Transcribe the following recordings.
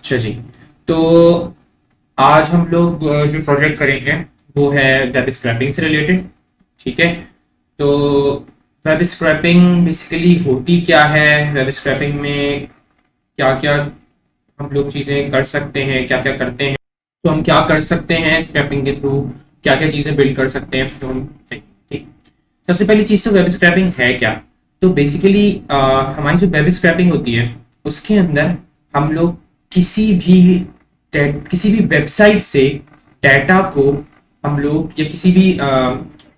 अच्छा जी। तो आज हम लोग जो प्रोजेक्ट करेंगे वो है वेब स्क्रैपिंग से रिलेटेड। ठीक है। तो वेब स्क्रैपिंग बेसिकली होती क्या है, वेब स्क्रैपिंग में क्या क्या हम लोग चीज़ें कर सकते हैं, क्या क्या करते हैं, तो हम क्या कर सकते हैं स्क्रैपिंग के थ्रू, क्या क्या चीज़ें बिल्ड कर सकते हैं, तो हम ठीक। सबसे पहली चीज़ तो वेब स्क्रैपिंग है क्या। तो बेसिकली हमारी जो वेब स्क्रैपिंग होती है उसके अंदर हम लोग किसी भी किसी भी वेबसाइट से डाटा को हम लोग, या किसी भी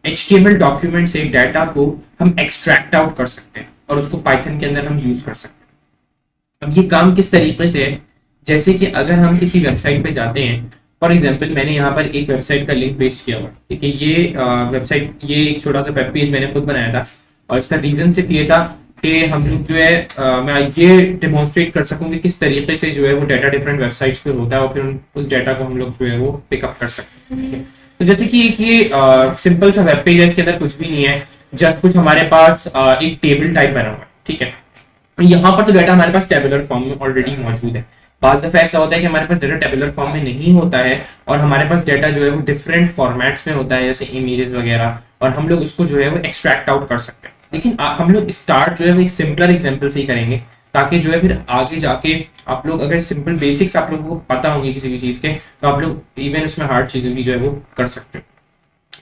HTML डॉक्यूमेंट से डाटा को हम एक्सट्रैक्ट आउट कर सकते हैं और उसको पाइथन के अंदर हम यूज कर सकते हैं। अब ये काम किस तरीके से है, जैसे कि अगर हम किसी वेबसाइट पे जाते हैं, फॉर एग्जांपल मैंने यहाँ पर एक वेबसाइट का लिंक पेस्ट किया हुआ, ठीक है। ये वेबसाइट, ये एक छोटा सा वेब पेज मैंने खुद बनाया था और इसका रीजन सिर्फ ये था कि हम लोग जो है मैं ये डेमोन्स्ट्रेट कर सकूँ कि किस तरीके से जो है वो डाटा डिफरेंट वेबसाइट्स पे होता है और फिर उस डाटा को हम लोग जो है वो पिकअप कर सकते हैं, ठीक है। तो जैसे कि एक ये सिंपल सा वेब पेज है, इसके अंदर कुछ भी नहीं है, जस्ट कुछ हमारे पास एक टेबल टाइप बना हुआ है, ठीक है। यहाँ पर तो डाटा हमारे पास टेबुलर फॉर्म में ऑलरेडी मौजूद है। बाज दफा ऐसा होता है कि हमारे पास डाटा टेबुलर फॉर्म में नहीं होता है और हमारे पास डाटा जो है वो डिफरेंट फॉर्मेट्स में होता है, जैसे इमेजेस वगैरह, और हम लोग उसको जो है वो एक्सट्रैक्ट आउट कर सकते हैं। लेकिन हम लोग स्टार्ट जो है वो एक सिंपलर एग्जांपल से ही करेंगे, ताकि जो है फिर आगे जाके आप लोग, अगर सिंपल बेसिक्स आप लोगों को पता होंगे किसी भी चीज के, तो आप लोग इवन उसमें हार्ड चीजें भी जो है वो कर सकते हो,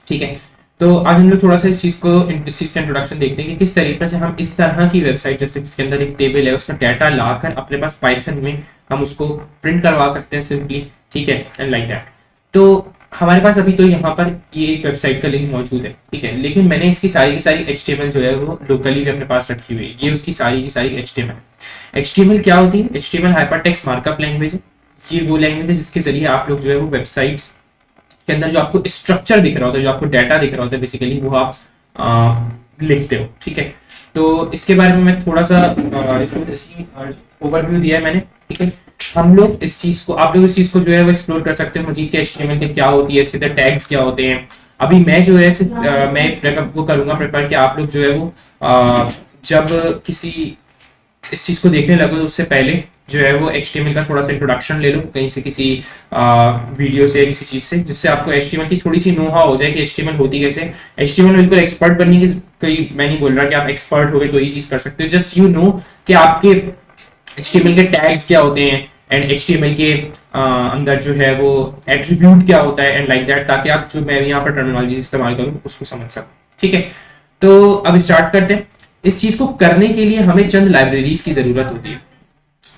ठीक है। तो आज हम लोग थोड़ा सा इस चीज का इंट्रोडक्शन देखते हैं कि किस तरीके से हम इस तरह की वेबसाइट, जैसे जिसके अंदर एक टेबल है, उसका डाटा लाकर अपने पास पाइथन में हम उसको प्रिंट करवा सकते हैं सिंपली, ठीक है, एंड लाइक दैट। तो हमारे पास अभी तो यहाँ पर ये एक वेबसाइट का लिंक मौजूद है, ठीक है, लेकिन मैंने इसकी सारी की सारी HTML जो है वो लोकली भी अपने पास रखी हुई है। ये उसकी सारी की सारी HTML क्या होती है? HTML हाइपरटेक्स्ट मार्कअप लैंग्वेज है। ये वो लैंग्वेज है जिसके जरिए आप लोग जो है वो वेबसाइट्स के अंदर जो आपको स्ट्रक्चर दिख रहा होता है, जो आपको डाटा दिख रहा होता है, बेसिकली वो आप लिखते हो, ठीक है। तो इसके बारे में मैं थोड़ा सा इसको ओवरव्यू दिया है मैंने, ठीक है। हम लोग इस चीज को, आप लोग इस चीज को जो है वो एक्सप्लोर कर सकते हो मजीद के HTML के क्या होती है, इसके अंदर टैग्स क्या होते हैं। अभी मैं जो है मैं वो करूंगा प्रेफर कि आप लोग जो है वो जब किसी इस चीज को देखने लगो तो उससे पहले जो है वो HTML का थोड़ा सा इंट्रोडक्शन ले लो कहीं से, किसी वीडियो से, किसी चीज से, जिससे आपको HTML की थोड़ी सी नोहा हो जाए कि HTML होती कैसे। HTML बिल्कुल एक्सपर्ट बनने की कोई, मैं नहीं बोल रहा कि आप एक्सपर्ट हो गए तो ये चीज कर सकते हो, जस्ट यू नो कि आपके HTML के टैग्स क्या होते हैं एंड HTML के अंदर जो है वो एट्रीब्यूट क्या होता है एंड लाइक दैट, ताकि आप जो मैं यहाँ पर टर्मिनोलॉजी इस्तेमाल करूँ उसको समझ सकूँ, ठीक है। तो अब स्टार्ट करते हैं। इस चीज को करने के लिए हमें चंद लाइब्रेरीज की जरूरत होती है,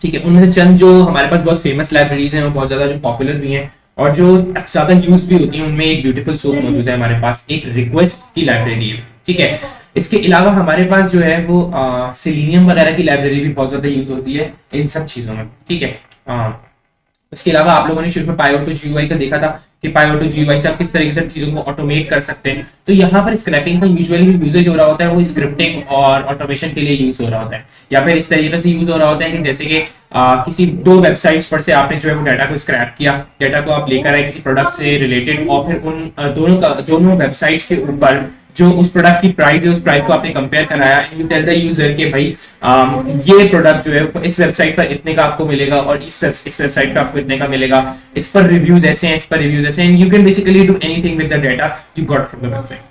ठीक है। उनमें से चंद जो हमारे पास बहुत फेमस लाइब्रेरीज हैं और बहुत ज्यादा जो पॉपुलर भी हैं और जो ज्यादा यूज भी होती हैं, उनमें एक ब्यूटीफुल सोप मौजूद है हमारे पास, एक रिक्वेस्ट की लाइब्रेरी है, ठीक है। इसके अलावा हमारे पास जो है वो सेलेनियम वगैरह की लाइब्रेरी भी बहुत ज्यादा यूज होती है इन सब चीजों में, ठीक है। इसके अलावा आप लोगों ने शुरू में पायोटो GUI का देखा था कि पायोटो GUI से आप किस तरीके से चीजों को ऑटोमेट कर सकते हैं। तो यहाँ पर स्क्रैपिंग का यूजुअली यूजेज हो रहा होता है वो स्क्रिप्टिंग और ऑटोमेशन के लिए यूज हो रहा होता है, या फिर इस तरीके से यूज हो रहा होता है कि जैसे कि किसी दो वेबसाइट्स पर से आपने जो है वो डाटा को स्क्रैप किया, डाटा को आप लेकर आए किसी प्रोडक्ट से रिलेटेड, और फिर उन दोनों वेबसाइट्स के ऊपर जो उस प्रोडक्ट की प्राइस है उस प्राइस को आपने कंपेयर कराया, यू टेल द यूजर कि भाई ये प्रोडक्ट जो है इस वेबसाइट पर इतने का आपको मिलेगा और इस वेबसाइट पर आपको इतने का मिलेगा, इस पर रिव्यूज ऐसे हैं, इस पर रिव्यूज ऐसे हैं, you can basically do anything with the data you got from the website,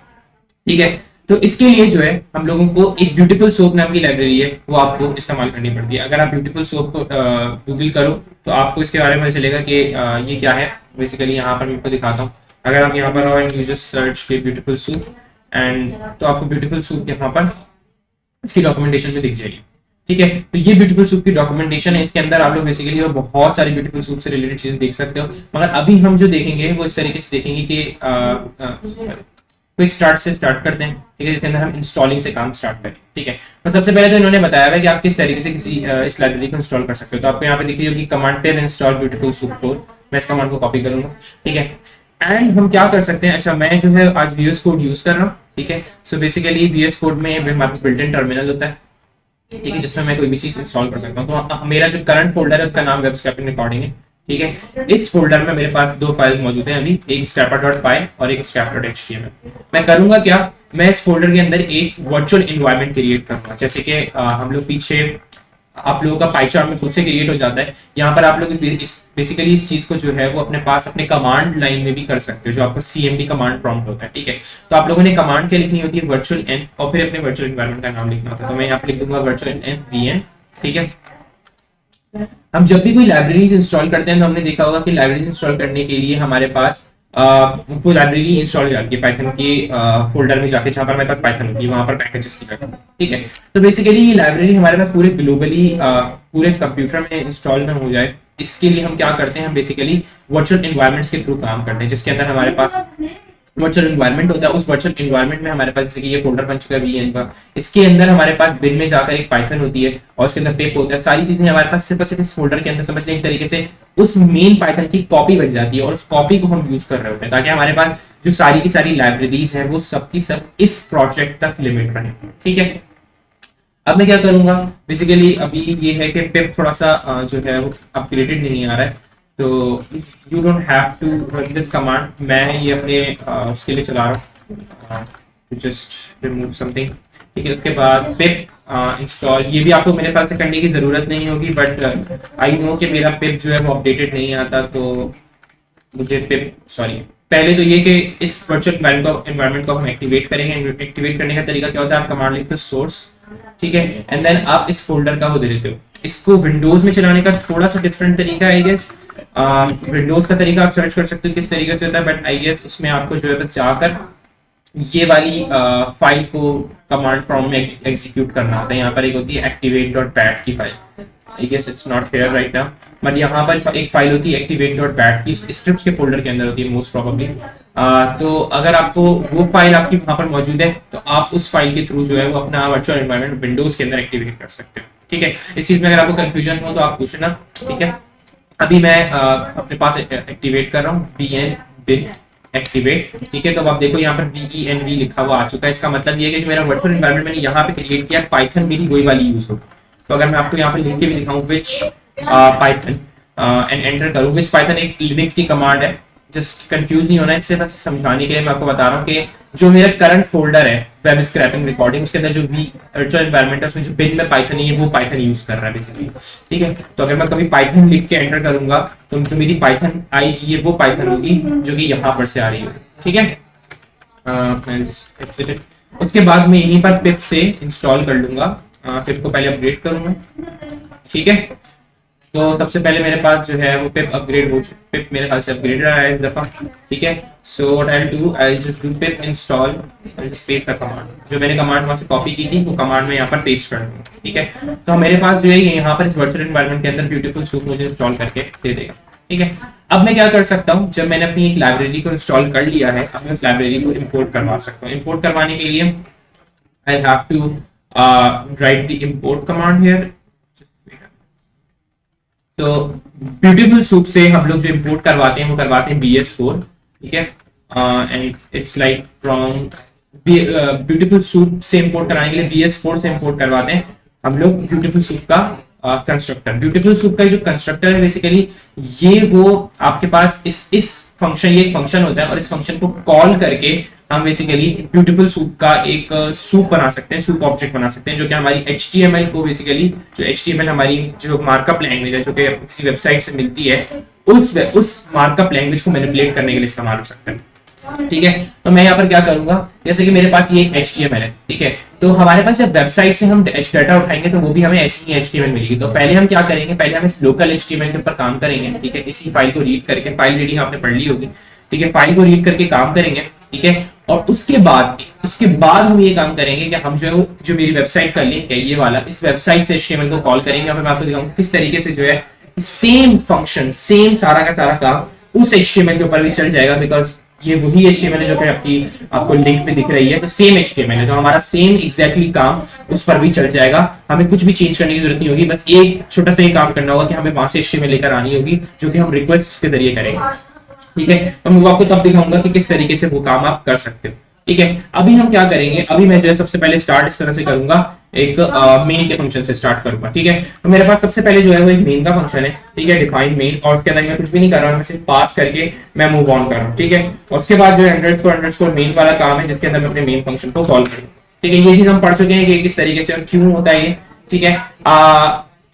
ठीक है। तो इसके लिए जो है हम लोगों को एक ब्यूटीफुल सोप नाम की लाइब्रेरी है वो आपको इस्तेमाल करनी पड़ती है। अगर आप ब्यूटीफुल सोप को गूगल करो तो आपको इसके बारे में चलेगा कि ये क्या है। बेसिकली यहाँ पर मैं आपको दिखाता हूँ, अगर आप यहाँ पर आओ एंड यू जस्ट सर्च के ब्यूटीफुल सोप एंड, तो आपको ब्यूटीफुल सूप यहाँ पर इसकी डॉक्यूमेंटेशन में दिख जाएगी, ठीक है। तो ये ब्यूटीफुल सूप की डॉक्यूमेंटेशन है, इसके अंदर आप लोग बेसिकली और बहुत सारी ब्यूटीफुल सूप से रिलेटेड चीजें देख सकते हो, मगर अभी हम जो देखेंगे वो इस तरीके से देखेंगे कि क्विक स्टार्ट से स्टार्ट करते हैं, ठीक है, जिसके अंदर हम इंस्टॉलिंग से काम स्टार्ट करें, ठीक है। तो सबसे पहले तो इन्होंने बताया है कि आप किस तरीके से किसी इस लाइब्रेरी को इंस्टॉल कर सकते हो। तो आपको यहाँ पे दिख रही होगी command tail install beautiful soup 4, मैं इस कमांड को कॉपी करूंगा, ठीक है। एंड हम क्या कर सकते हैं, अच्छा मैं जो है आज VS कोड यूज कर रहा हूँ, ठीक है। सो बेसिकली VS कोड में हमारे पास बिल्ट इन टर्मिनल होता है, ठीक है, जिसमें मैं कोई भी चीज इंस्टॉल कर सकता हूँ। तो मेरा जो करंट फोल्डर है उसका नाम वेब स्क्रैपिंग रिकॉर्डिंग है, ठीक है। इस फोल्डर में मेरे पास दो फाइल्स मौजूद हैं अभी, एक scrapper.py और एक scrapper.html। मैं करूंगा क्या, मैं इस फोल्डर के अंदर एक वर्चुअल एनवायरनमेंट क्रिएट करूंगा, जैसे कि हम लोग पीछे आप लोगों का पाई चार्ट में खुद से क्रिएट हो जाता है। यहाँ पर आप लोग बेसिकली इस चीज को जो है वो अपने पास अपने कमांड लाइन में भी कर सकते हो, जो आपका CMD कमांड प्रॉम्प्ट होता है, ठीक है। तो आप लोगों ने कमांड क्या लिखनी होती है, वर्चुअल एन, और फिर अपने वर्चुअल एनवायरनमेंट का नाम लिखना होता है। तो मैं यहाँ पे लिख दूंगा वर्चुअल एन VN, ठीक है। हम जब भी कोई लाइब्रेरीज इंस्टॉल करते हैं तो हमने देखा होगा कि लाइब्रेरीज इंस्टॉल करने के लिए हमारे पास वो लाइब्रेरी इंस्टॉल हो जाती है पाइथन के फोल्डर में जाके, जहाँ पर हमारे पास पाइथन होती है वहां पर पैकेजेस की जगह, ठीक है। तो बेसिकली ये लाइब्रेरी हमारे पास पूरे ग्लोबली पूरे कंप्यूटर में इंस्टॉल ना हो जाए, इसके लिए हम क्या करते हैं, हम बेसिकली वर्चुअल एनवायरनमेंट्स के थ्रू काम करते हैं, जिसके अंदर हमारे पास वर्चुअल एनवायरनमेंट होता है। उस वर्चुअल एनवायरनमेंट में हमारे पास जैसे कि ये फोल्डर बन चुका है VN का, इसके अंदर हमारे पास बिन में जाकर एक पाइथन होती है और उसके अंदर पिप होता है। सारी चीजें हमारे पास सिर्फ और सिर्फ इस फोल्डर के अंदर समझ लें, एक तरीके से उस मेन पाइथन की कॉपी बन जाती है और उस कॉपी को हम यूज कर रहे होते हैं, ताकि हमारे पास जो सारी की सारी लाइब्रेरीज है वो सबकी सब इस प्रोजेक्ट तक लिमिट रहे, ठीक है। अब मैं क्या करूंगा, बेसिकली अभी ये है कि पिप थोड़ा सा जो है वो अपग्रेडेड नहीं आ रहा है, तो you don't have to run this command. मैं ये अपने उसके लिए चला रहा हूँ, टू जस्ट रिमूव समथिंग, ठीक है। उसके बाद पिप इंस्टॉल, ये भी आपको मेरे ख्याल से करने की जरूरत नहीं होगी, बट आई नो कि मेरा पिप जो है वो अपडेटेड नहीं आता, तो मुझे पिप सॉरी पहले तो ये कि इस वर्चुअल एनवायरनमेंट को हम एक्टिवेट करेंगे। एक्टिवेट करने का तरीका क्या होता है, आप कमांड लिखते हो सोर्स, ठीक है, एंड देन आप इस फोल्डर का वो दे देते हो। इसको विंडोज में चलाने का थोड़ा सा डिफरेंट तरीका है, आई गेस। विंडोज का तरीका आप सर्च कर सकते हो किस तरीके से होता है, बट आई गेस उसमें आपको जो है बस जाकर ये वाली फाइल को कमांड प्रॉम्प्ट में एग्जीक्यूट करना होता है। यहाँ पर एक होती है activate.bat की file, I guess it's not here right now, but यहाँ पर एक फाइल होती है activate.bat की, स्क्रिप्ट्स के फोल्डर के अंदर होती है मोस्ट प्रोबेबली। तो अगर आपको वो फाइल आपकी वहां पर मौजूद है तो आप उस फाइल के थ्रू जो है वो अपना वर्चुअल एनवायरनमेंट विंडोज के अंदर एक्टिवेट कर सकते हो, ठीक है। इस चीज में अगर आपको कंफ्यूजन हो तो आप पूछना, ठीक है। अभी मैं अपने पास एक्टिवेट कर रहा हूँ VN bin एक्टिवेट, ठीक है। तो अब आप देखो यहाँ पर VENV लिखा हुआ आ चुका है। इसका मतलब ये है कि जो मेरा वर्चुअल एनवायरनमेंट मैंने यहाँ पे क्रिएट किया, पाइथन मेरी वही वाली यूज हो। तो अगर मैं आपको यहाँ पे लिख के भी दिखाऊं विच पाइथन एंड एंटर करूं, विच पाइथन एक लिनक्स की कमांड है, जस्ट कंफ्यूज नहीं होना, इससे बस समझाने के लिए मैं आपको बता रहा हूँ कि जो मेरा करंट फोल्डर है वेब स्क्रैपिंग रिकॉर्डिंग, उसके अंदर जो वर्चुअल एनवायरनमेंट है उसमें जो बिन में पाइथन है वो पाइथन यूज कर रहा है बेसिकली, ठीक है। तो अगर मैं कभी पाइथन लिख के एंटर करूंगा तो जो मेरी पाइथन आएगी वो पाइथन होगी जो कि यहाँ पर से आ रही होगी, ठीक है। उसके बाद मैं यहीं पर पिप से इंस्टॉल कर लूंगा, पिप को पहले अपग्रेड करूंगा, ठीक है। तो सबसे पहले मेरे पास जो है वो पिप अपग्रेड हो चुका, पिप मेरे ख्याल से अपग्रेडेड आया है इस दफा, ठीक है। So what I will do, I will just do pip install, I just paste the command, जो मैंने कमांड वहां से कॉपी की थी वो कमांड में यहाँ पर पेस्ट कर दूंगा, ठीक है। तो मेरे पास जो है यहाँ पर इस वर्चुअल एनवायरनमेंट के अंदर ब्यूटीफुल सूप मुझे इंस्टॉल करके दे देगा, ठीक है। अब मैं क्या कर सकता हूँ, जब मैंने अपनी एक लाइब्रेरी को इंस्टॉल कर लिया है, अब मैं उस लाइब्रेरी को इंपोर्ट करवा सकता हूँ। इंपोर्ट करवाने के लिए I have to write the import command here. तो ब्यूटीफुल सूप से हम लोग जो इंपोर्ट करवाते हैं वो करवाते हैं BS4, ठीक है। And it's like from beautiful soup से इंपोर्ट कराने के लिए BS4 से इंपोर्ट करवाते हैं हम लोग ब्यूटीफुल सूप का कंस्ट्रक्टर। ब्यूटीफुल सूप का जो कंस्ट्रक्टर है बेसिकली ये वो आपके पास इस फंक्शन, ये एक फंक्शन होता है और इस फंक्शन को कॉल करके हम बेसिकली ब्यूटीफुल सूप का एक सूप बना सकते हैं, सूप ऑब्जेक्ट बना सकते हैं, जो कि हमारी HTML को बेसिकली, जो HTML हमारी जो मार्कअप लैंग्वेज है जो कि किसी वेबसाइट से मिलती है, उस मार्कअप लैंग्वेज को मैनिपुलेट करने के लिए इस्तेमाल हो सकता है, ठीक है। तो मैं यहाँ पर क्या करूंगा, जैसे कि मेरे पास ये एक HTML है, ठीक है। तो हमारे पास जब वेबसाइट से हम डाटा उठाएंगे तो वो भी हमें ऐसी ही HTML मिलेगी। तो पहले हम क्या करेंगे, पहले हम इस लोकल HTML के ऊपर काम करेंगे, ठीक है। इसी फाइल को रीड करके, फाइल रीडिंग आपने पढ़ ली होगी, ठीक है, फाइल को रीड करके काम करेंगे, ठीक है। और उसके बाद हम ये काम करेंगे कि हम जो मेरी वेबसाइट का लिंक है ये वाला, इस वेबसाइट से HTML को कॉल करेंगे और मैं आपको दिखाऊंगा किस तरीके से जो है सेम फंक्शन, सेम सारा का सारा काम उस HTML के ऊपर भी चल जाएगा, बिकॉज ये वही HTML है जो कि आपको लिंक पे दिख रही है, तो सेम HTML है, तो हमारा सेम एग्जैक्टली काम उस पर भी चल जाएगा। हमें कुछ भी चेंज करने की जरूरत नहीं होगी, बस एक छोटा सा ये काम करना होगा कि हमें वहां से HTML लेकर आनी होगी जो कि हम रिक्वेस्ट के जरिए करेंगे, ठीक है। तो मैं आपको तब दिखाऊंगा कि किस तरीके से वो काम आप कर सकते हो, ठीक है। अभी हम क्या करेंगे, अभी मैं जो है सबसे पहले स्टार्ट इस तरह से करूंगा, एक मेन के फंक्शन से स्टार्ट करूंगा, ठीक है। तो मेरे पास सबसे पहले जो है वो एक मेन का फंक्शन है, ठीक है, डिफाइन मेन, और उसके अंदर मैं कुछ भी नहीं कर रहा हूँ, मैं सिर्फ पास करके मैं मूव ऑन कर रहा हूँ, ठीक है। और उसके बाद जो है अंडरस्कोर मेन वाला काम है जिसके अंदर मैं अपने मेन फंक्शन को कॉल करूँ, ठीक है। ये चीज हम पढ़ चुके हैं कि किस तरीके से और क्यों होता है ये, ठीक है।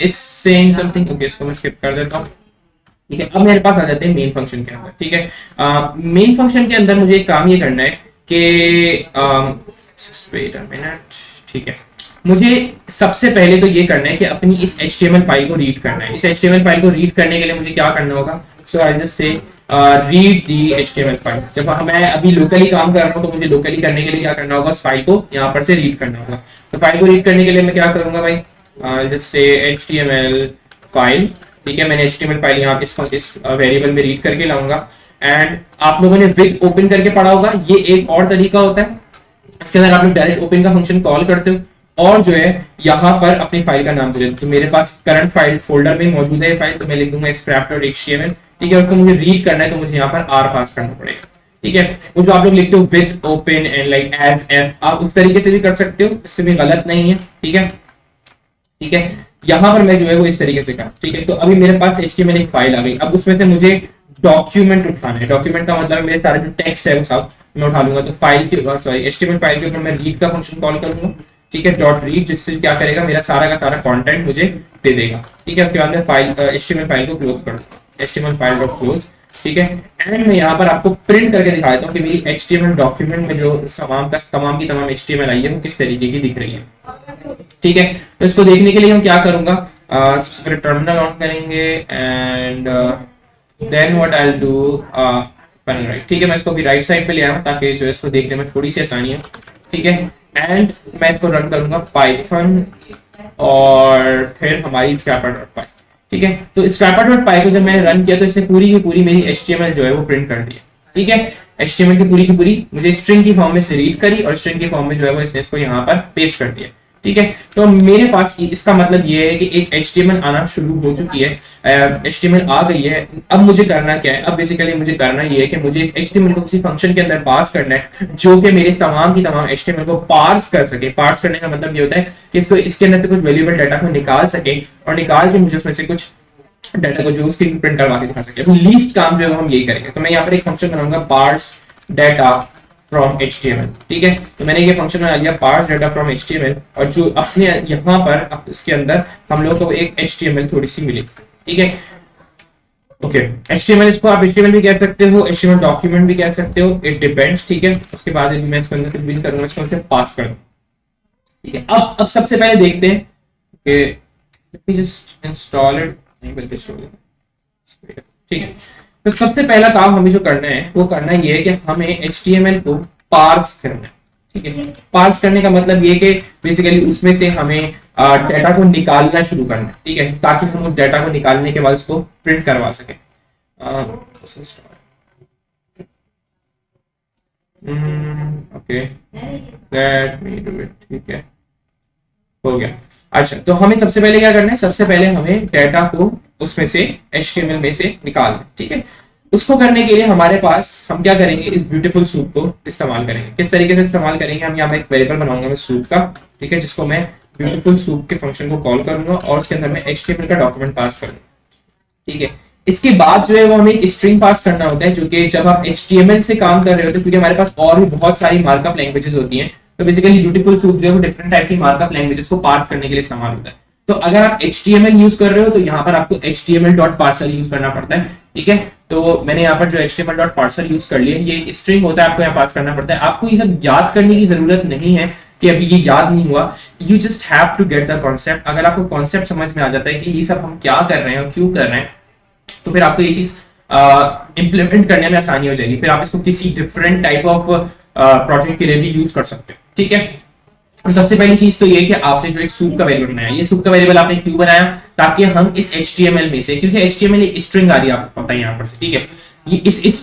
इट्स सेइंग समथिंग, ओके इसको मैं स्किप कर देता हूँ। ठीक है, अब मेरे पास आ जाते हैं मेन फंक्शन के अंदर। ठीक है, मेन फंक्शन के अंदर मुझे एक काम ये करना है कि वेट अ मिनट। ठीक है, मुझे सबसे पहले तो ये करना है कि अपनी इस HTML फाइल को रीड करना है। इस HTML फाइल को रीड करने के लिए मुझे क्या करना होगा, so I just say read the HTML file. जब मैं अभी लोकली काम कर रहा हूँ तो मुझे लोकली करने के लिए क्या करना होगा, उस फाइल को यहाँ पर से रीड करना होगा। तो फाइल को रीड करने के लिए मैं क्या करूंगा भाई, जस्ट से HTML फाइल। ठीक है, मैंने HTML फाइल यहाँ इस वेरिएबल में रीड करके लाऊंगा। एंड आप लोगों ने विद ओपन करके पढ़ा होगा, ये एक और तरीका होता है। इसके अंदर आप लोग डायरेक्ट ओपन का फंक्शन कॉल करते हो और जो है यहाँ पर अपनी फाइल का नाम दे देते हो। तो मेरे पास करंट फाइल फोल्डर में मौजूद है फाइल, तो मैं लिख दूंगा scrap.html। ठीक है, उसको मुझे रीड करना है तो मुझे यहाँ पर r पास करना पड़ेगा। ठीक है, वो जो आप लोग लिखते हो with open and like as f, आप उस तरीके से भी कर सकते हो, इससे भी गलत नहीं है। ठीक है, ठीक है, यहाँ पर मैं जो है वो इस तरीके से कर। ठीक है, तो अभी मेरे पास HTML एक फाइल आ गई। अब उसमें से मुझे डॉक्यूमेंट उठाना है। डॉक्यूमेंट का मतलब मेरे सारे जो टेक्स्ट है वो सब मैं उठा लूंगा। तो फाइल के सॉरी HTML फाइल के ऊपर मैं रीड का फंक्शन कॉल करूंगा। ठीक है, डॉट रीड, जिससे क्या करेगा, मेरा सारा का सारा कंटेंट मुझे दे देगा। ठीक है, उसके बाद मैं फाइल HTML फाइल को क्लोज कर दूंगा, HTML फाइल डॉट क्लोज। ठीक है, एंड मैं यहाँ पर आपको प्रिंट करके दिखा देता हूँ कि मेरी HTML डॉक्यूमेंट में जो तमाम की तमाम HTMल आई है वो किस तरीके की दिख रही है। ठीक है, तो इसको देखने के लिए हम क्या करूंगा, सबसे पहले टर्मिनल ऑन करेंगे and then what I will do panel right. ठीक है, मैं इसको भी राइट साइड पे ले आया ताकि जो इसको देखने में थोड़ी सी आसानी है। ठीक है, एंड मैं इसको रन करूंगा पाइथन और फिर हमारी scrapper.py। ठीक है, तो scrapper.py को जब मैंने रन किया तो इसने पूरी की पूरी मेरी HTML जो है वो प्रिंट कर दी। ठीक है, HTML की पूरी मुझे स्ट्रिंग की फॉर्म में से रीड करी और स्ट्रिंग की फॉर्म में जो है वो इसने इसको यहाँ पर पेस्ट कर दिया। ठीक है, तो मेरे पास इसका मतलब ये है कि एक HTML आना शुरू हो चुकी है, HTML आ गई है। अब मुझे करना क्या है, अब बेसिकली मुझे करना ये है कि मुझे इस HTML को किसी फंक्शन के अंदर पास करना है जो कि मेरे तमाम की तमाम HTML को पार्स कर सके। पार्स करने का मतलब ये होता है कि इसको इसके अंदर से कुछ वैल्यूएबल डाटा को निकाल सके और निकाल के मुझे उसमें से कुछ डाटा को जो स्क्रीन प्रिंट करवा के दिखा सके। तो लीस्ट काम जो है हम यही करेंगे। तो मैं यहाँ पर एक फंक्शन बनाऊंगा पार्स डाटा फ्रॉम HTML। ठीक है, तो मैंने ये फंक्शन बना लिया पार्स डाटा फ्रॉम HTML, और जो अपने यहाँ पर इसके अंदर हम लोग को एक HTML थोड़ी सी मिली। ठीक है, ओके, HTML इसको आप HTML भी कह सकते हो, HTML डॉक्यूमेंट भी कह सकते हो, इट डिपेंड्स। ठीक है, उसके बाद मैं इसके अंदर कुछ भी करूंगा, इसको सिर्फ पास कर दूं। ठीक है, अब सबसे पहले देखते हैं कि जस्ट इंस्टॉल इट, नहीं बल्कि ठीक है। तो सबसे पहला काम हमें जो करना है वो करना ये है कि हमें HTML को पार्स करना है। ठीक है, पार्स करने का मतलब ये कि बेसिकली उसमें से हमें डाटा को निकालना शुरू करना है। ठीक है, ताकि हम उस डाटा को निकालने के बाद उसको प्रिंट करवा सके। Okay, let me do it. ठीक है, हो गया। अच्छा, तो हमें सबसे पहले क्या करना है, सबसे पहले हमें डाटा को उसमें से HTML में से निकालना है। ठीक है, उसको करने के लिए हमारे पास हम क्या करेंगे, इस ब्यूटीफुल सूप को इस्तेमाल करेंगे। किस तरीके से इस्तेमाल करेंगे, हम यहाँ पे एक वेरिएबल बनाऊंगा मैं सूप का। ठीक है, जिसको मैं ब्यूटीफुल सूप के फंक्शन को कॉल करूंगा और उसके अंदर मैं HTML का डॉक्यूमेंट पास करूंगा। ठीक है, इसके बाद जो है वो हमें एक स्ट्रिंग पास करना होता है, जो कि जब आप HTML से काम कर रहे होते हैं, क्योंकि हमारे पास और भी बहुत सारी मार्कअप लैंग्वेजेस होती हैं, तो बेसिकली ब्यूटीफुल सूप जो है वो डिफरेंट टाइप की मार्कअप लैंग्वेजेस को पार्स करने के लिए इस्तेमाल होता है। तो अगर आप HTML यूज कर रहे हो तो यहाँ पर आपको HTML.parser यूज करना पड़ता है। ठीक है, तो मैंने यहाँ पर जो HTML.parser यूज कर लिया, ये स्ट्रिंग होता है, आपको यहाँ पास करना पड़ता है। आपको ये सब याद करने की जरूरत नहीं है कि अभी ये याद नहीं हुआ, you just have to get the concept. अगर आपको कॉन्सेप्ट समझ में आ जाता है कि ये सब हम क्या कर रहे हैं और क्यों कर रहे हैं, तो फिर आपको ये चीज इंप्लीमेंट करने में आसानी हो जाएगी। फिर आप इसको किसी डिफरेंट टाइप ऑफ प्रोजेक्ट के लिए भी यूज कर सकते हो। ठीक है, तो सबसे पहली चीज तो ये है कि आपने जो एक सूप का वेरिएबल बनाया, ये सूप का वेरिएबल आपने क्यों बनाया, ताकि हम इस HTML में से, क्योंकि HTML एक स्ट्रिंग आ रही है आपको पता है यहाँ पर से। ठीक है, ये इस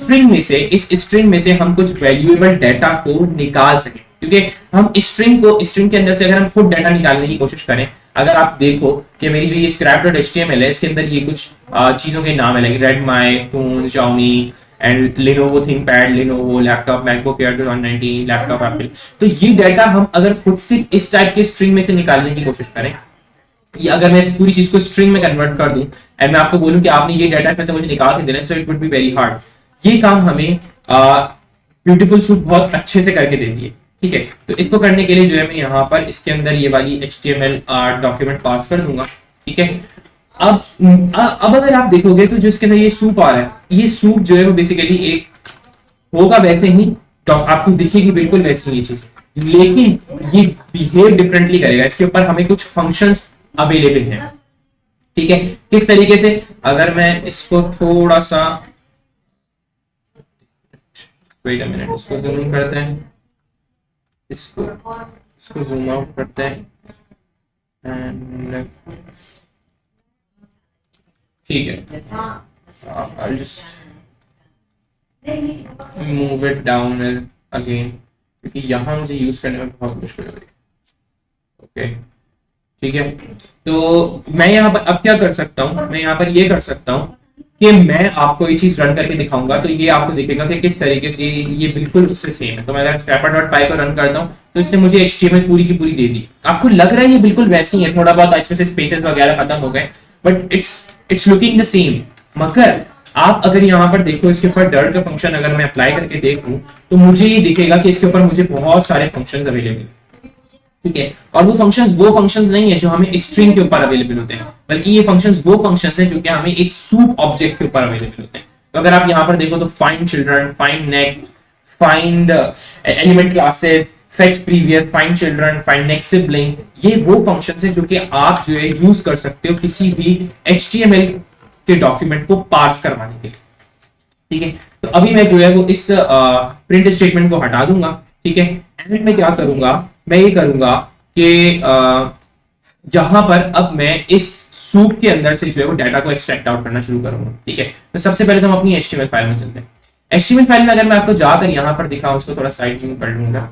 स्ट्रिंग में से हम कुछ वैल्यूएबल डाटा को निकाल सके, क्योंकि हम स्ट्रिंग के अंदर से अगर हम खुद डाटा निकालने की कोशिश करें, अगर आप देखो कि मेरी जो ये scrap.html है, इसके अंदर ये कुछ चीजों के नाम है, like Redmi phone, Xiaomi and Lenovo ThinkPad, Lenovo laptop, MacBook Air 2019 laptop Apple. तो ये डाटा हम अगर खुद से इस टाइप के स्ट्रिंग में से निकालने की कोशिश करें, ये अगर मैं इस पूरी चीज को स्ट्रिंग में कन्वर्ट कर दूं एंड मैं आपको बोलूं कि आपने ये डाटा इसमें से मुझे निकाल के देना है, so it would be very hard. ये काम हमें ब्यूटीफुल सूप बहुत अच्छे से करके देती है। ठीक है, तो इसको करने के लिए जो है मैं यहाँ पर इसके अंदर ये वाली HTML डॉक्यूमेंट पास कर दूंगा। ठीक है। अब अगर आप देखोगे तो जो इसके अंदर ये सूप आ रहा है, ये सूप जो है वो बेसिकली एक होगा वैसे ही, तो आपको दिखेगी बिल्कुल वैसी ही चीज, लेकिन ये बिहेव डिफरेंटली करेगा। इसके ऊपर हमें कुछ फंक्शंस अवेलेबल हैं, ठीक है। किस तरीके से, अगर मैं इसको थोड़ा सा, वेट अ मिनट, इसको जूम करते हैं, इसको इसको जूम आउट करते हैं एंड ठीक है, I'll just move it down again, क्योंकि यहाँ मुझे यूज करने में बहुत मुश्किल हो रही है। ओके ठीक है, तो मैं यहाँ पर अब क्या कर सकता हूँ, मैं यहाँ पर ये कर सकता हूँ कि मैं आपको ये चीज रन करके दिखाऊंगा, तो ये आपको दिखेगा कि किस तरीके से ये बिल्कुल उससे सेम है। तो मैं अगर scrapper.py को रन करता हूँ तो इसने मुझे HTML पूरी की पूरी दे दी। आपको लग रहा है ये बिल्कुल वैसी है, थोड़ा बहुत इसमें से स्पेसेस वगैरह खत्म हो गए, but it's looking the same. मगर आप अगर यहाँ पर देखो, इसके ऊपर डर्ट का फंक्शन अगर मैं अप्लाई करके देखूं तो मुझे ये दिखेगा कि इसके ऊपर मुझे बहुत सारे फंक्शंस अवेलेबल, ठीक है। और वो फंक्शंस नहीं है जो हमें स्ट्रिंग के ऊपर अवेलेबल होते हैं, बल्कि ये वो फंक्शंस हैं जो कि हमें एक सूप ऑब्जेक्ट के ऊपर अवेलेबल होते हैं। तो अगर आप यहाँ पर देखो तो find children, find next, find element classes, fetch previous, find children, find next sibling, ये वो फंक्शंस हैं जो कि आप जो है यूज कर सकते हो किसी भी HTML के डॉक्यूमेंट को पार्स करवाने के लिए, ठीक है। तो अभी मैं जो है वो इस प्रिंट स्टेटमेंट को हटा दूंगा, ठीक है। एंड में क्या करूंगा, मैं ये करूंगा कि जहां पर अब मैं इस सूप के अंदर से जो है वो डाटा को एक्सट्रैक्ट आउट करना शुरू करूंगा, ठीक है। तो सबसे पहले तो हम अपनी HTML फाइल में चलते हैं। HTML फाइल में अगर मैं आपको जाकर यहां पर दिखाऊं, उसको थोड़ा साइड में कर लूंगा,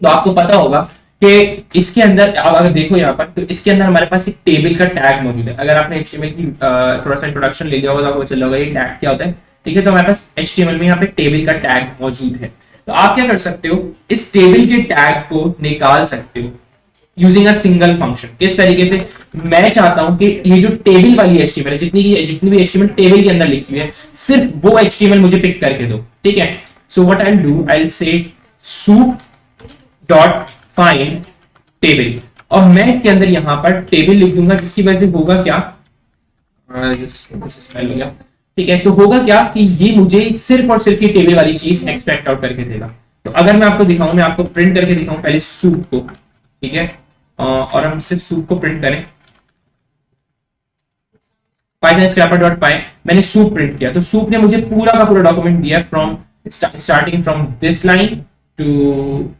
तो आपको पता होगा कि इसके अंदर आप अगर देखो यहाँ पर, तो इसके अंदर हमारे पास एक टेबल का टैग मौजूद है। अगर आपने HTML की थोड़ा सा इंट्रोडक्शन ले लिया होगा तो आपको चल होगा ये टैग क्या होता है, ठीक है। तो हमारे पास HTML में यहाँ पे टेबल का टैग मौजूद है। तो आप क्या कर सकते हो, इस टेबल के टैग को निकाल सकते हो यूजिंग अ सिंगल फंक्शन। किस तरीके से, मैं चाहता हूं कि ये जो टेबल वाली HTML है, जितनी भी HTML टेबल के अंदर लिखी हुई है, सिर्फ वो HTML मुझे पिक करके दो, ठीक है। So what I will do, I will say soup dot find table, और मैं इसके अंदर यहां पर टेबल लिख दूंगा, जिसकी वजह से होगा क्या, स्पेल हो गया, ठीक है। तो होगा क्या कि ये मुझे सिर्फ और सिर्फ ये टेबल वाली चीज एक्सट्रैक्ट आउट करके देगा। तो अगर मैं आपको दिखाऊं, मैं आपको प्रिंट करके दिखाऊं पहले सूप को, ठीक है, और हम सिर्फ सूप को प्रिंट करें, पाइथन scrapper.py, मैंने सूप प्रिंट किया, तो सूप ने मुझे पूरा का पूरा डॉक्यूमेंट दिया, from starting from this line to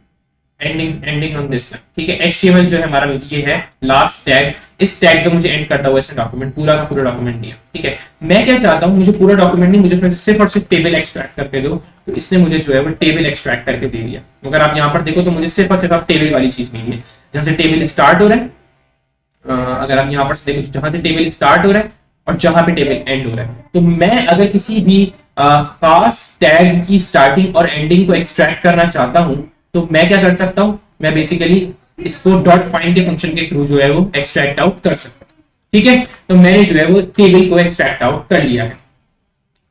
ending on this line, ठीक है। HTML जो है हमारा ये है लास्ट टैग, इस टैग पे मुझे एंड करता हुआ इसने डॉक्यूमेंट पूरा का पूरा डॉक्यूमेंट दिया, ठीक है। मैं क्या चाहता हूं, मुझे पूरा डॉक्यूमेंट नहीं, मुझे उसमें से सिर्फ और सिर्फ टेबल एक्सट्रैक्ट करके दो, तो इसने मुझे जो है वो टेबल एक्सट्रैक्ट करके दे दिया। अगर आप यहाँ पर देखो तो मुझे सिर्फ और सिर्फ आप टेबल वाली चीज मिली है, जहां से टेबल स्टार्ट हो रहा है, अगर आप यहाँ पर देखो तो जहां से टेबल स्टार्ट हो रहा है और जहां पे टेबल एंड हो रहा है। तो मैं अगर किसी भी खास टैग की स्टार्टिंग और एंडिंग को एक्सट्रैक्ट करना चाहता हूं, तो मैं क्या कर सकता हूं, मैं बेसिकली इसको डॉट फाइंड के फंक्शन के थ्रू जो है वो एक्सट्रैक्ट आउट कर सकता हूं, ठीक है। तो मैंने जो है वो टेबल को एक्सट्रैक्ट आउट कर लिया है,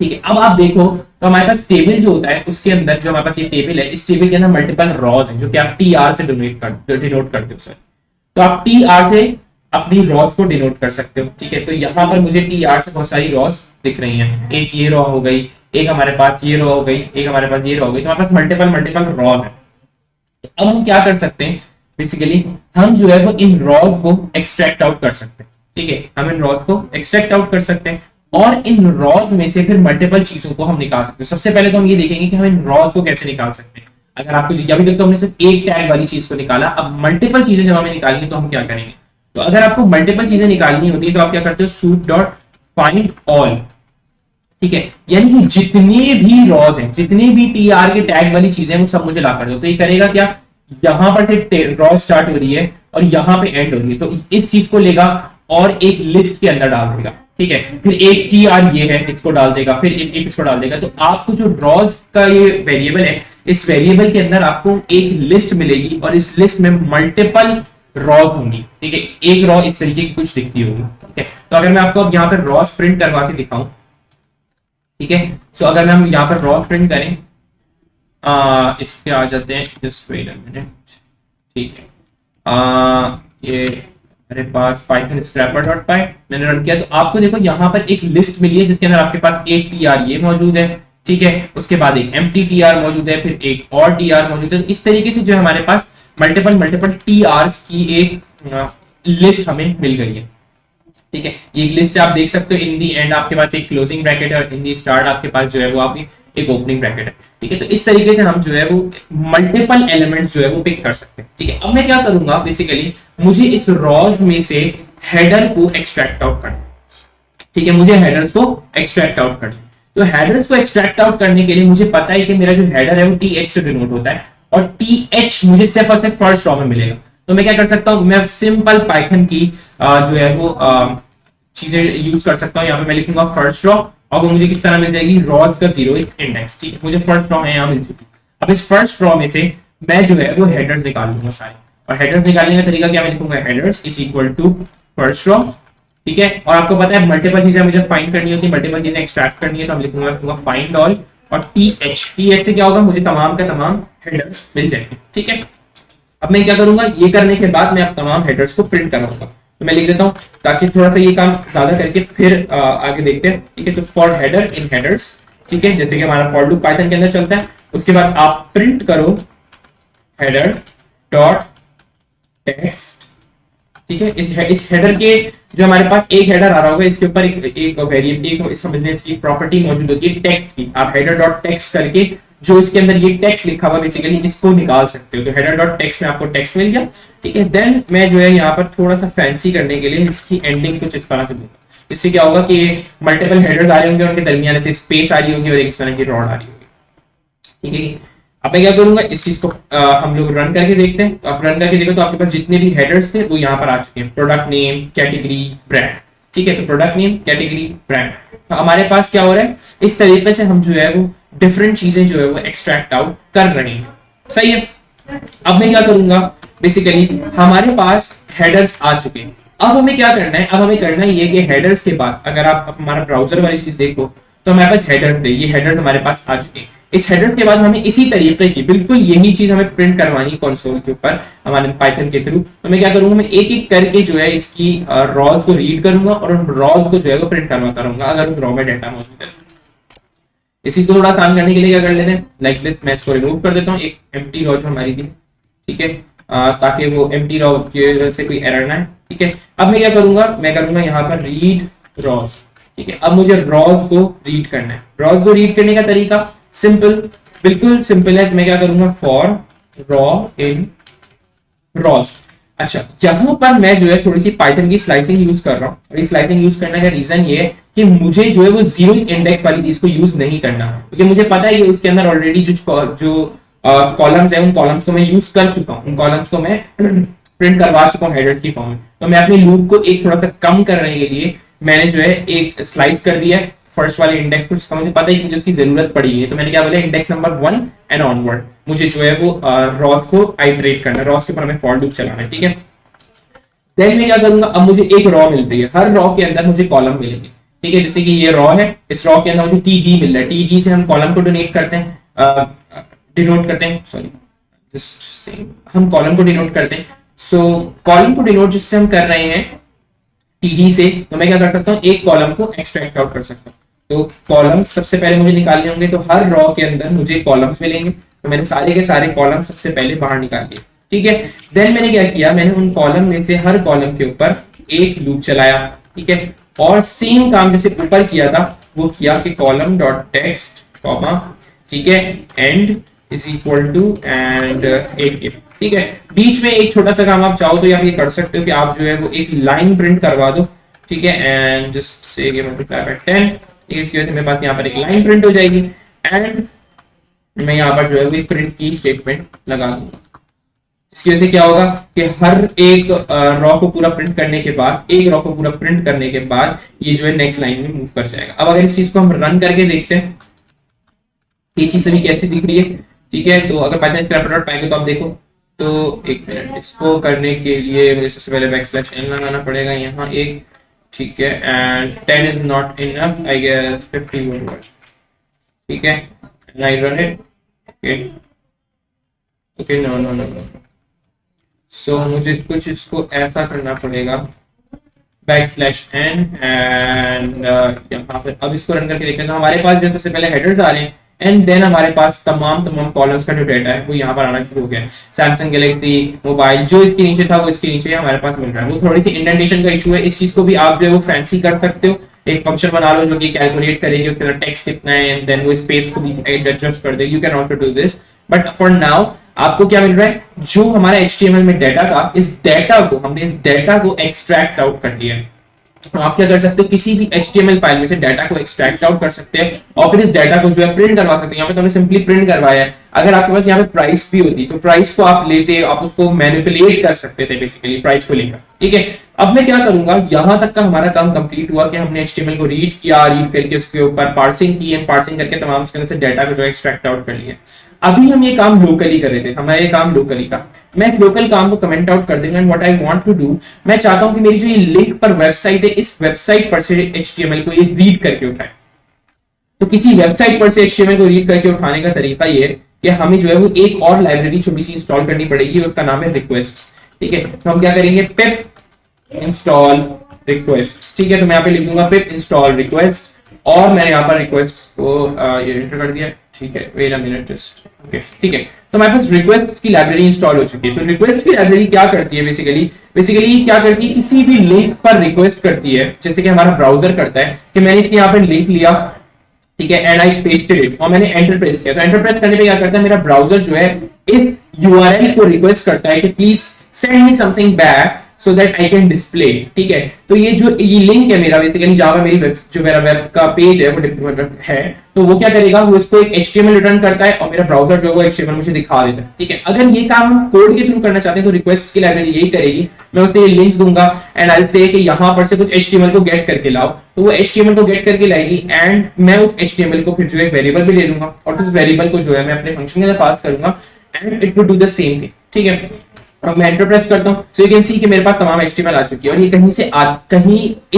ठीक है। अब आप देखो तो हमारे पास टेबल जो होता है, उसके अंदर जो हमारे पास ये टेबल है, इस टेबल के अंदर मल्टीपल रॉज हैं जो कि आप TR से डिनोट करते हो सर। तो आप TR से अपनी रॉस को डिनोट कर सकते हो, ठीक है। तो यहाँ पर मुझे TR से बहुत सारी रॉस दिख रही हैं, एक ये रॉ हो गई, एक हमारे पास ये रॉ हो गई, एक हमारे पास ये रॉ हो गई, तो हमारे पास मल्टीपल रॉस है। अब हम क्या कर सकते हैं, बेसिकली हम जो है वो इन रॉस को एक्सट्रैक्ट आउट कर सकते हैं, ठीक है। हम इन रॉस को एक्सट्रैक्ट आउट कर सकते हैं और इन रॉस में से फिर मल्टीपल चीजों को हम निकाल सकते हैं। सबसे पहले तो हम ये देखेंगे कि हम इन रॉस को कैसे निकाल सकते हैं। अगर आपको अभी तक तो हमने सिर्फ एक टैग वाली चीज को निकाला, अब मल्टीपल चीजें जब हमें निकालनी है तो हम क्या करेंगे। तो अगर आपको मल्टीपल चीजें निकालनी होती है तो आप क्या करते हो, सूप डॉट फाइंड ऑल, ठीक है। यानी कि जितने भी रॉज हैं, जितने भी TR के टैग वाली चीजें हैं, वो सब मुझे ला कर दो। तो ये करेगा क्या, यहां पर से रॉ स्टार्ट हो रही है और यहां पे एंड हो रही है, तो इस चीज को लेगा और एक लिस्ट के अंदर डाल देगा, ठीक है। फिर एक TR ये है, इसको डाल देगा, फिर इसको डाल देगा। तो आपको जो रॉज का ये वेरिएबल है, इस वेरिएबल के अंदर आपको एक लिस्ट मिलेगी और इस लिस्ट में मल्टीपल रॉज होंगी, ठीक है। एक रॉ इस तरीके की कुछ दिखती होगी, ठीक है। तो अगर मैं आपको अब यहाँ पर रॉज प्रिंट करवा के दिखाऊं, ठीक है। सो अगर हम यहाँ पर रॉज प्रिंट करें, इस पे आ जाते हैं, जस्ट वेट अ मिनट, ठीक है। ये मेरे पास पाइथन स्क्रैपर डॉट पाई मैंने रन किया, तो आपको देखो यहाँ पर एक लिस्ट मिली है जिसके अंदर आपके पास एक टीआर ये मौजूद है, ठीक है, उसके बाद एक एम्प्टी टीआर मौजूद है, फिर एक और टीआर मौजूद है। तो इस तरीके से जो है हमारे पास मल्टीपल मल्टीपल टीआरस की एक लिस्ट हमें मिल गई है, ठीक है। ये एक लिस्ट आप देख सकते हो, इन दी एंड आपके पास एक क्लोजिंग ब्रैकेट है और इन दी स्टार्ट आपके पास जो है वो आपकी एक ओपनिंग ब्रैकेट है, ठीक है। तो इस तरीके से हम जो है वो मल्टीपल एलिमेंट्स जो है वो पिक कर सकते हैं, ठीक है। अब मैं क्या करूंगा, बेसिकली मुझे इस रॉज में से हेडर को एक्सट्रैक्ट आउट करना, ठीक है, मुझे हेडर्स को एक्सट्रैक्ट आउट करना। तो हेडर्स को एक्सट्रैक्ट आउट करने के लिए मुझे पता है कि मेरा जो हेडर है वो टी एच से डिनोट होता है और टी एच मुझे सिर्फ और सिर्फ फर्स्ट रॉ में मिलेगा। तो मैं क्या कर सकता हूं, मैं सिंपल पाइथन की जो है वो चीजें यूज कर सकता हूं। यहाँ पे मैं लिखूंगा फर्स्ट रॉ और वो मुझे किस तरह मिल जाएगी, रॉज का जीरो इंडेक्स, ठीक है। मुझे फर्स्ट रॉ है यहाँ मिल चुकी। अब इस फर्स्ट रॉ में से मैं जो है वो हेडर्स निकाल लूंगा सारे, और हेडर्स निकालने का तरीका क्या, मैं लिखूंगा headers is equal to first row, ठीक है। और आपको पता है मल्टीपल चीजें मुझे फाइंड करनी होती है, मल्टीपल चीजें एक्सट्रैक्ट करनी है, तो हम लिखूंगा फाइंड ऑल और टी एच से क्या होगा, मुझे तमाम का तमाम हेडर्स मिल जाएंगे, ठीक है। अब मैं क्या करूंगा, ये करने के बाद मैं अब तमाम हेडर्स को प्रिंट कराऊंगा। तो मैं लिख देता हूं ताकि थोड़ा सा ये काम ज्यादा करके फिर आगे देखते हैं, ठीक है। तो फॉर हेडर इन हेडर्स, ठीक है, जैसे कि हमारा फॉर लूप पाइथन के अंदर चलता है। उसके बाद आप प्रिंट करो हेडर डॉट टेक्स्ट, ठीक है। इस हेडर के जो हमारे पास एक हेडर आ रहा होगा, इसके ऊपर एक वेरिएबल, एक समझने की प्रॉपर्टी मौजूद होती है टेक्स्ट की। आप हेडर डॉट टेक्स्ट करके जो इसके अंदर ये टेक्स्ट लिखा हुआ बेसिकली इसको निकाल सकते हो। तो हेडर डॉट टेक्स्ट में आपको टेक्स्ट मिल गया, ठीक है। देन मैं जो है यहाँ पर थोड़ा सा फैंसी करने के लिए इसकी एंडिंग कुछ इस तरह से दूंगा। इससे क्या होगा कि मल्टीपल हेडर्स आ रहे होंगे, उनके दरमियान से स्पेस आ रही होगी और एक इस तरह की रॉड आ रही होगी, ठीक है। अब मैं क्या करूंगा, इस चीज को हम लोग रन करके देखते हैं। तो आप रन करके देखो तो आपके पास जितने भी हेडर्स थे वो यहाँ पर आ चुके हैं, प्रोडक्ट नेम, कैटेगरी, ब्रांड, ठीक है। तो प्रोडक्ट नेम, कैटेगरी, ब्रांड, तो हमारे पास क्या हो रहा है, इस तरीके से हम जो है वो डिफरेंट चीजें जो है वो एक्सट्रैक्ट आउट कर रहे हैं, सही है। अब मैं क्या करूंगा, बेसिकली हमारे पास हेडर्स आ चुके हैं। अब हमें क्या करना है, अब हमें करना है ये कि हेडर्स के बाद अगर आप हमारा ब्राउजर वाली चीज देखो तो हमारे पास हेडर्स थे, ये हेडर्स हमारे पास आ चुके हैं। इस हेडर्स के बाद हमें इसी तरीके की बिल्कुल यही चीज हमें प्रिंट करवानी है कंसोल के ऊपर हमारे पाइथन के थ्रू। तो मैं क्या करूंगा, मैं एक एक करके जो है इसकी रॉज को रीड करूंगा और उन रॉज को जो है वो प्रिंट करवाता रहूंगा अगर उस रॉ में डाटा मौजूद है। इस चीज को थोड़ा आसान करने के लिए क्या कर लेते हैं, लाइक दिस, मैं इसको रिमूव कर देता हूँ, एक एम्प्टी रॉ जो हमारी थी, ठीक है, ताकि वो एम्प्टी रॉ की वजह से कोई एरर ना है, ठीक है। अब मैं क्या करूंगा, मैं करूंगा यहाँ पर रीड रॉज, ठीक है। अब मुझे रॉज को रीड करना है। रॉज को रीड करने का तरीका सिंपल, बिल्कुल सिंपल है। मैं क्या करूंगा, फॉर रॉ इन रॉज। अच्छा, यहाँ पर मैं जो है थोड़ी सी पाइथन की स्लाइसिंग यूज कर रहा हूँ और ये स्लाइसिंग यूज करने का रीजन ये है कि मुझे जो है वो जीरो इंडेक्स वाली चीज को यूज नहीं करना, क्योंकि मुझे पता है कि उसके अंदर ऑलरेडी जो कॉलम्स है उन कॉलम्स को मैं यूज कर चुका हूँ, उन कॉलम्स को मैं प्रिंट करवा चुका हूँ हेडर्स की फॉर्म में। तो मैं अपने लूप को एक थोड़ा सा कम करने के लिए मैंने जो है एक स्लाइस कर दिया है फर्स्ट वाले इंडेक्स को, जिसका मुझे पता है कि मुझे उसकी जरूरत पड़ी है। तो मैंने क्या बोला, इंडेक्स नंबर 1 एंड ऑनवर्ड मुझे जो है वो रॉस को आइटरेट करना है, रॉस के ऊपर हमें फॉर लूप चलाना है, ठीक है। देन मैं क्या करूंगा, अब मुझे एक रॉ मिल रही है, हर रॉ के अंदर मुझे कॉलम मिलेंगे, ठीक है। जैसे कि ये रॉ है, इस रॉ के अंदर मुझे टी डी मिल रहा है, टी डी से हम कॉलम को डोनेट करते हैं, डिनोट करते हैं, सॉरी जस्ट सेम, हम कॉलम को डिनोट करते हैं। सो कॉलम को डिनोट जिससे हम कर रहे हैं टीडी से, तो मैं क्या कर सकता हूँ, एक कॉलम को एक्सट्रैक्ट आउट कर सकता हूँ। तो कॉलम्स सबसे पहले मुझे निकालने होंगे, तो हर रॉ के अंदर मुझे कॉलम्स मिलेंगे, तो मैंने सारे के सारे कॉलम सबसे पहले बाहर निकाल लिए, ठीक है। देन मैंने क्या किया, मैंने उन कॉलम में से हर कॉलम के ऊपर एक लूप चलाया, ठीक है। और सेम काम जैसे ऊपर किया था वो किया कि कॉलम डॉट टेक्स्ट कॉमा, ठीक है, and is equal to and एक, ठीक है। बीच में एक छोटा सा काम आप चाहो तो आप ये कर सकते हो कि आप जो है वो एक लाइन प्रिंट करवा दो, ठीक है, and just say multiply by 10, इसकी वजह से मेरे पास यहाँ पर एक लाइन प्रिंट हो जाएगी एंड मैं यहाँ पर जो है वो एक प्रिंट की स्टेटमेंट लगा दूंगा। इसकी वजह से क्या होगा कि हर एक रॉ को पूरा प्रिंट करने के बाद, एक रॉ को पूरा प्रिंट करने के बाद ये जो है नेक्स्ट लाइन में मूव कर जाएगा। अब अगर इस चीज को हम रन करके देखते हैं ये चीज सभी कैसी दिख रही है, ठीक है। तो अगर पाइथन स्क्रैपर डॉट पाई तो आप देखो, तो एक मिनट, इसको करने के लिए मुझे सबसे पहले बैकस्लैश n लगाना पड़ेगा यहाँ एक, ठीक है, and 10 is not enough, I guess 50 would work, ठीक है, and I run it, okay okay, no no no no, so मुझे कुछ इसको ऐसा करना पड़ेगा, बैकस्लैश n एंड यहाँ पे अब इसको रन करके देखते हैं। तो हमारे पास जो सबसे पहले हेडर्स आ रहे हैं एंड देन हमारे पास तमाम तमाम कॉलम्स का जो डेटा है वो यहाँ पर आना शुरू हो गया है। सैमसंग गैलेक्सी मोबाइल जो इसके नीचे था वो इसके नीचे हमारे पास मिल रहा है। वो थोड़ी सी इंडेंटेशन का इशू है, इस चीज को भी आप जो है वो फैंसी कर सकते हो। एक फंक्शन बना लो जो कि कैलकुलेट करेगी उसके अंदर टेक्स्ट कितना है एंड देन वो स्पेस को भी एडजस्ट कर दे। You can also do this, but for now आपको क्या मिल रहा है, जो हमारा HTML में डेटा था, इस डेटा को हमने इस डेटा को एक्सट्रैक्ट आउट कर लिया है। तो आप क्या कर सकते हो, किसी भी HTML फाइल में से डाटा को एक्सट्रैक्ट आउट कर सकते हैं और फिर इस डाटा को जो है प्रिंट करवा सकते हैं। यहाँ पे तो हमने सिंपली प्रिंट करवाया है। अगर आपके पास यहाँ पे प्राइस भी होती तो प्राइस को आप लेते, आप उसको मैनिपुलेट कर सकते थे बेसिकली प्राइस को लेकर। ठीक है, अब मैं क्या करूंगा, यहां तक का हमारा काम कंप्लीट हुआ कि हमने HTML को रीड किया, रीड करके उसके ऊपर पार्सिंग की एंड पार्सिंग करके तमाम उसके अंदर से डाटा को जो एक्सट्रैक्ट आउट कर लिया। अभी हम ये काम लोकली कर रहे थे, हमारा ये काम लोकली का। मैं इस लोकल काम को कमेंट आउट कर देंगे and what I want to do, मैं चाहता हूं कि मेरी जो ये लिंक पर वेबसाइट है, इस वेबसाइट पर से HTML को ये रीड करके उठाए। तो किसी वेबसाइट पर से HTML को रीड करके उठाने का तरीका ये है कि हमें जो है वो एक और लाइब्रेरी छोटी सी इंस्टॉल करनी पड़ेगी, उसका नाम है रिक्वेस्ट्स। ठीक है, तो हम क्या करेंगे, पिप इंस्टॉल रिक्वेस्ट। ठीक है, तो मैं यहाँ पे लिख दूंगा पिप इंस्टॉल रिक्वेस्ट और मैंने यहाँ पर रिक्वेस्ट को ये एंटर कर दिया। ठीक है, wait a minute just, okay ठीक है। तो हमारे पास रिक्वेस्ट की लाइब्रेरी इंस्टॉल हो चुकी है। तो रिक्वेस्ट की लाइब्रेरी क्या करती है, बेसिकली क्या करती है, किसी भी लिंक पर रिक्वेस्ट करती है। जैसे कि हमारा ब्राउजर करता है कि मैंने इसके यहाँ पे लिंक लिया, ठीक है, एंड आई पेस्टेड इट और मैंने एंटर प्रेस किया। तो एंटर प्रेस करने पे क्या करता है, मेरा ब्राउजर जो है इस URL को रिक्वेस्ट करता है कि please send me something back so that I can display. ठीक है, तो ये जो ये लिंक है मेरा, बेसिकली जहां पर मेरी वेब, जो मेरा वेब का पेज है वो है, तो वो क्या करेगा, वो इसको एक HTML रिटर्न करता है और मेरा ब्राउजर जो है वो HTML मुझे दिखा देता है। ठीक है, अगर ये काम हम कोड के थ्रू करना चाहते हैं तो रिक्वेस्ट की लाइब्रेरी यही करेगी। मैं उससे ये लिंक्स दूंगा एंड आई से कि यहां पर से कुछ HTML को गेट करके लाओ, तो वो HTML को गेट करके लाएगी एंड मैं उस HTML को फिर जो है वेरिएबल भी ले लूंगा और उस वेरिएबल को जो है मैं अपने फंक्शन के अंदर पास करूंगा and it will do the same thing. ठीक है, अब मैं एंटर प्रेस करता हूं, सो यू कैन सी कि मेरे पास तमाम HTML आ चुकी है और ये कहीं से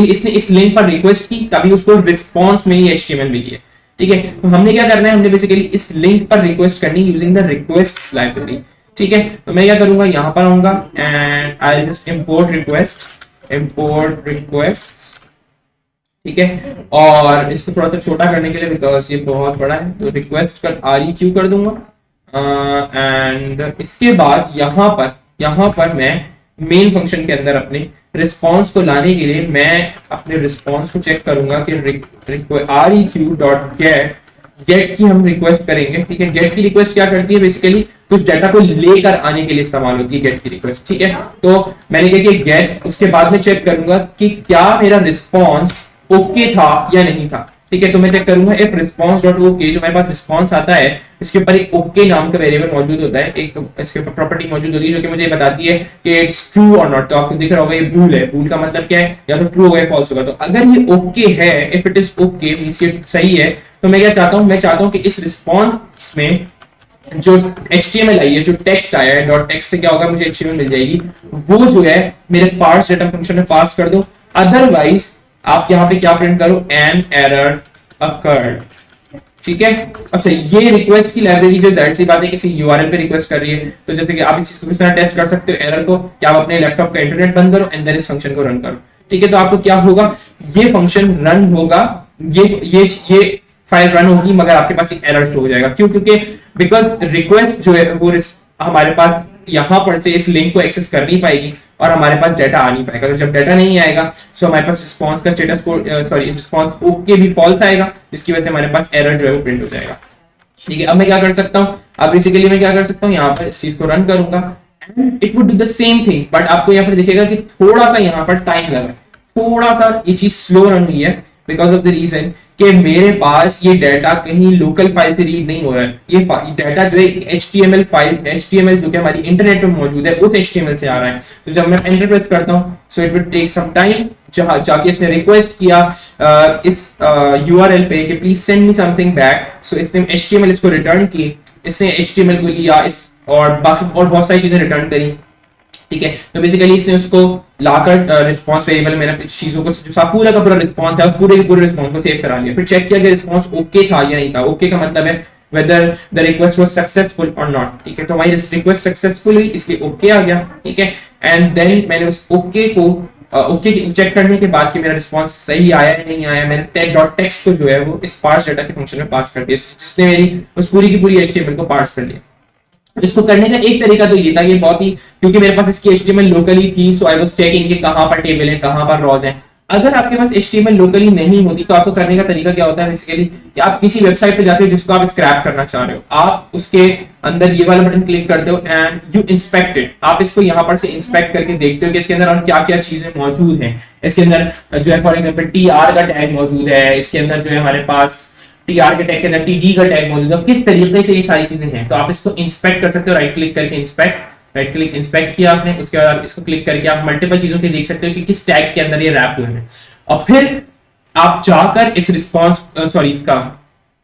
इसने इस लिंक पर रिक्वेस्ट की तभी उसको रिस्पांस में ये HTML मिली है। ठीक है, तो हमने क्या करना है, हमने बेसिकली इस लिंक पर रिक्वेस्ट करनी यूजिंग द रिक्वेस्ट्स लाइब्रेरी। ठीक है, तो मैं क्या करूंगा, यहां पर आऊंगा and I will just import requests. ठीक है, और इसको थोड़ा सा छोटा करने के लिए बिकॉज ये बहुत बड़ा है, तो रिक्वेस्ट कर REQ कर दूंगा एंड इसके बाद यहाँ पर मैं मेन फंक्शन के अंदर अपने रिस्पांस को लाने के लिए मैं अपने रिस्पांस को चेक करूंगा कि REQ.get की हम रिक्वेस्ट करेंगे। ठीक है, गेट की रिक्वेस्ट क्या करती है, बेसिकली कुछ डाटा को लेकर आने के लिए इस्तेमाल होती है गेट की रिक्वेस्ट। ठीक है, तो मैंने क्या किया गेट, उसके बाद में चेक करूंगा कि क्या मेरा रिस्पांस ओके था या नहीं था। ठीक है, तो मैं चेक करूंगा इफ response.ok, जो मेरे पास रिस्पांस आता है इसके ऊपर एक ओके नाम का वेरिएबल मौजूद होता है, एक इसके ऊपर प्रॉपर्टी मौजूद होती है जो कि मुझे बताती है कि इट्स ट्रू और नॉट। तो आपको दिख रहा होगा ये बूल है, बूल का मतलब क्या है, या तो ट्रू होगा या फॉल्स होगा। तो अगर ये ओके है, if it is okay means ये सही है, तो मैं क्या चाहता हूं, मैं चाहता हूं कि इस रिस्पांस में जो HTML आई है, जो टेक्स्ट आया है, डॉट टेक्स्ट से क्या होगा, मुझे HTML मिल जाएगी, वो जो है मेरे पार्स डेटा फंक्शन में पास कर दो। अदरवाइज आप यहाँ पे क्या प्रिंट करो, एन एरर अकर्ड। ठीक है, अच्छा ये रिक्वेस्ट की लाइब्रेरी जो जाहिर सी बात है किसी URL पे रिक्वेस्ट कर रही है, तो जैसे कि आप इस चीज को किस तरह टेस्ट कर सकते हो एरर को, कि आप अपने लैपटॉप का इंटरनेट बंद करो एंड देन इस फंक्शन को रन करो। ठीक है, तो आपको क्या होगा, ये फंक्शन रन होगा, ये फाइल रन होगी, मगर आपके पास एक एरर शो हो जाएगा। क्यों, क्योंकि बिकॉज रिक्वेस्ट जो है वो हमारे पास यहां पर से इस लिंक को एक्सेस कर नहीं पाएगी और हमारे पास डाटा आ नहीं पाएगा। तो जब डाटा नहीं आएगा सो हमारे पास रिस्पांस का स्टेटस को रिस्पांस ओके भी फॉल्स आएगा, जिसकी वजह से हमारे पास एरर जो है वो प्रिंट हो जाएगा। ठीक है, अब मैं क्या कर सकता हूं, अब बेसिकली मैं क्या कर सकता हूं, यहाँ पर इस चीज को रन करूंगा and it would do the same thing, but आपको यहाँ पर दिखेगा कि थोड़ा सा यहाँ पर टाइम लगा, थोड़ा सा ये चीज स्लो रन हुई है बिकॉज ऑफ द रीजन कि मेरे पास ये डाटा कहीं लोकल फाइल से रीड नहीं हो रहा है। ये डाटा जो है HTML फाइल, HTML जो कि हमारी इंटरनेट में मौजूद है उस HTML से आ रहा है। तो जब मैं एंटर प्रेस करता हूं so it will take some time, जहां जाके इसने रिक्वेस्ट किया इस URL पे कि please send me something back, so इसने HTML इसको रिटर्न की, इसने HTML को लिया इस और बाकी और बहुत सारी चीजें रिटर्न करी। ठीक है, तो बेसिकली इसने उसको लाकर रिस्पांस वेरिएबल में इस चीजों को जो पूरा का पूरा रिस्पांस है उस पूरे के पूरे रिस्पांस को सेव करा लिया, फिर चेक किया कि रिस्पांस ओके था या नहीं था। ओके का मतलब है whether the request was successful और नॉट। ठीक है, तो हमारी रिक्वेस्ट सक्सेसफुल हुई इसलिए ओके आ गया। ठीक है, एंड देन मैंने उस ओके को ओके चेक करने के बाद कि मेरा रिस्पांस सही आया या नहीं आया, मैंने tag.text को जो है वो इस पार्स डाटा के फंक्शन में पास कर दिया, जिसने मेरी उस पूरी की पूरी HTML को पार्स कर लिया। इसको करने का एक तरीका तो ये था, ये बहुत ही, क्योंकि मेरे पास इसकी HTML लोकली थी, सो आई वाज चेकिंग कि कहां पर टेबल है कहां पर रॉज है। अगर आपके पास HTML लोकली नहीं होती तो आपको करने का तरीका क्या होता है बेसिकली, कि आप किसी वेबसाइट पे जाते हो जिसको आप स्क्रैप करना चाह रहे हो, आप उसके अंदर ये वाला बटन क्लिक करते हो एंड यू इंस्पेक्ट इट। आप इसको यहाँ पर से इंस्पेक्ट करके देखते हो कि इसके अंदर और क्या क्या चीजें मौजूद हैं। इसके अंदर जो है फॉर एग्जाम्पल TR का टैग मौजूद है, इसके अंदर जो है हमारे पास TR के टैग के अंदर TD का टैग मौजूद है, किस तरीके से ये सारी चीजें हैं। तो आप इसको इंस्पेक्ट कर सकते हो, राइट क्लिक करके इंस्पेक्ट, राइट क्लिक इंस्पेक्ट किया आपने, उसके बाद आप इसको क्लिक करके आप मल्टीपल चीजों के देख सकते हो कि किस टैग के अंदर ये रैप हुए हैं। और फिर आप जाकर इस रिस्पॉन्स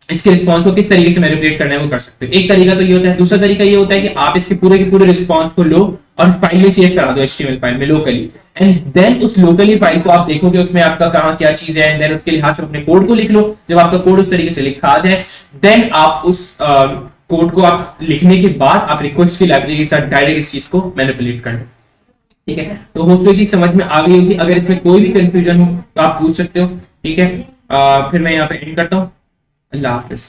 इसके रिस्पॉन्स को किस तरीके से मैनिपुलेट करना है वो कर सकते हो। एक तरीका तो ये होता है। दूसरा तरीका ये होता है कि आप इसके पूरे के पूरे रिस्पॉन्स को लो और फाइल में सेव करा दो, HTML फाइल में लोकली, एंड देन उस लोकली फाइल को आप देखोगे उसमें आपका कहां क्या चीज है, एंड देन उसके लिहाज से अपने कोड को लिख लो। जब आपका कोड उस तरीके से लिखा आ जाए, देन आप उस कोड को आप लिखने के बाद आप रिक्वेस्ट की लाइब्रेरी के साथ डायरेक्ट इस चीज को मैनिपुलेट कर लो। ठीक है, तो होप ये चीज समझ में आ गई होगी। अगर इसमें कोई भी कंफ्यूजन हो तो आप पूछ सकते हो। ठीक है, फिर मैं यहाँ पे एंड करता हूँ। अल्लाह हाफिज।